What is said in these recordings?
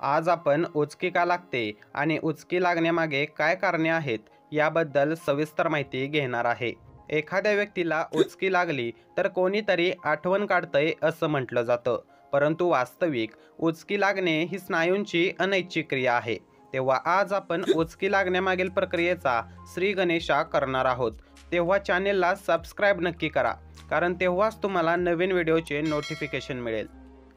आज आपण उचकी का लागते आणि उचकी लागण्यामागे काय कारणे आहेत याबद्दल सविस्तर माहिती घेणार आहे। एखाद्या व्यक्तीला उचकी लागली तर कोणीतरी आठवण काढतंय असं म्हटलं जातं, परंतु वास्तविक उचकी लागणे ही स्नायूंची अनैच्छिक क्रिया आहे। तेव्हा आज आपण उचकी लागण्यामागील प्रक्रियेचा श्री गणेशा करणार आहोत। तेव्हा चॅनेलला सबस्क्राईब नक्की करा, कारण तेव्हाच तुम्हाला नवीन व्हिडिओचे नोटिफिकेशन मिळेल।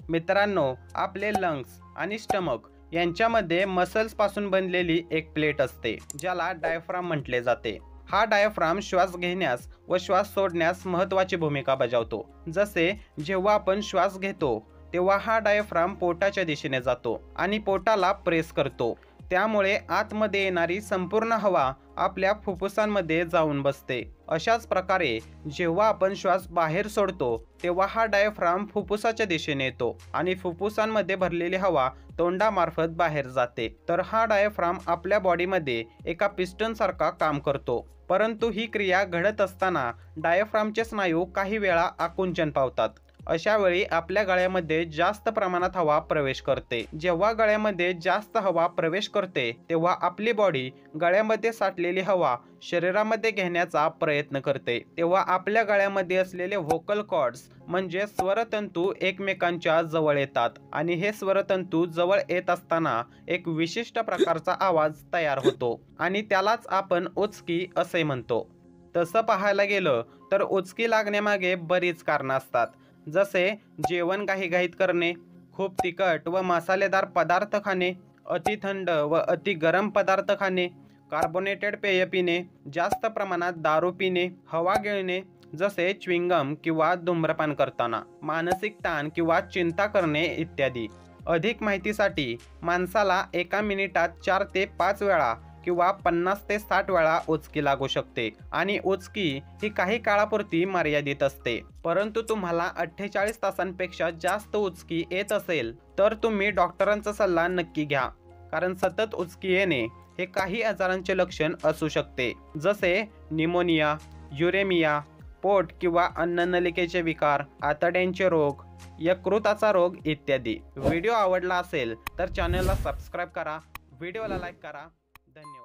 मित्रांनो, आपले लंग्स आणि स्टमक यांच्यामध्ये मसल्स पासून बनलेली एक प्लेट असते, ज्याला डायफ्राम म्हटले जाते। हा डायफ्राम श्वास घेण्यास व श्वास सोडण्यास महत्त्वाची भूमिका बजावतो। जसे जेव्हा आपण श्वास घेतो तेव्हा हा डायफ्राम पोटाच्या दिशेने जातो आणि पोटाला प्रेस करतो, त्यामुळे आतमध्ये येणारी संपूर्ण हवा आपल्या फुफ्फुसांमध्ये जाऊन बसते। अशाच प्रकारे जेव्हा आपण श्वास बाहेर सोडतो तेव्हा हा डायफ्राम फुफ्फुसाच्या दिशेने येतो आणि फुफ्फुसांमध्ये भरलेली हवा तोंडामार्फत बाहेर जाते। तर हा डायफ्राम आपल्या बॉडीमध्ये एका पिस्टन सारखा काम करतो। परंतु ही क्रिया घडत असताना डायफ्रामचे स्नायू काही वेळा आकुंचन पावतात। अशा वेळी आपल्या गळ्यामध्ये जास्त प्रमाणात हवा प्रवेश करते। जेव्हा गळ्यामध्ये जास्त हवा प्रवेश करते तेव्हा आपली बॉडी गळ्यामध्ये साठलेली हवा शरीरामध्ये घेण्याचा प्रयत्न करते। तेव्हा आपल्या गळ्यामध्ये असलेले व्होकल कॉर्ड्स म्हणजे स्वरतंतू एकमेकांच्या जवळ येतात आणि हे स्वरतंतू जवळ येत असताना एक विशिष्ट प्रकारचा आवाज तयार होतो आणि त्यालाच आपण उचकी असे म्हणतो। तसं पाहायला गेलं तर उचकी लागण्यामागे बरीच कारणं असतात, जसे जेवण घाईघाईत करणे, खूप तिखट व मसालेदार पदार्थ खाणे, अति थंड व अति गरम पदार्थ खाणे, कार्बोनेटेड पेय पिणे, जास्त प्रमाणात दारू पिणे, हवा गिळणे जसे च्युइंगम किंवा धूम्रपान करताना, मानसिक ताण किंवा चिंता करणे इत्यादी। अधिक माहितीसाठी माणसाला एका मिनिटात 4 ते 5 वेळा किंवा 50 ते 60 वेळा उचकी लागू शकते आणि उचकी ही काही काळापुरती मर्यादित असते। परंतु तुम्हाला 48 तासांपेक्षा जास्त उचकी येत असेल तर तुम्ही डॉक्टरांचा सल्ला नक्की घ्या, कारण सतत उचकी येणे हे काही आजारांचे लक्षण असू शकते, जसे निमोनिया, युरेमिया, पोट किंवा अन्ननलिकेचे विकार, आतड्यांचे रोग, यकृताचा रोग इत्यादी। व्हिडिओ आवडला असेल तर चॅनलला सबस्क्राईब करा, व्हिडिओला लाईक करा। धन्यवाद।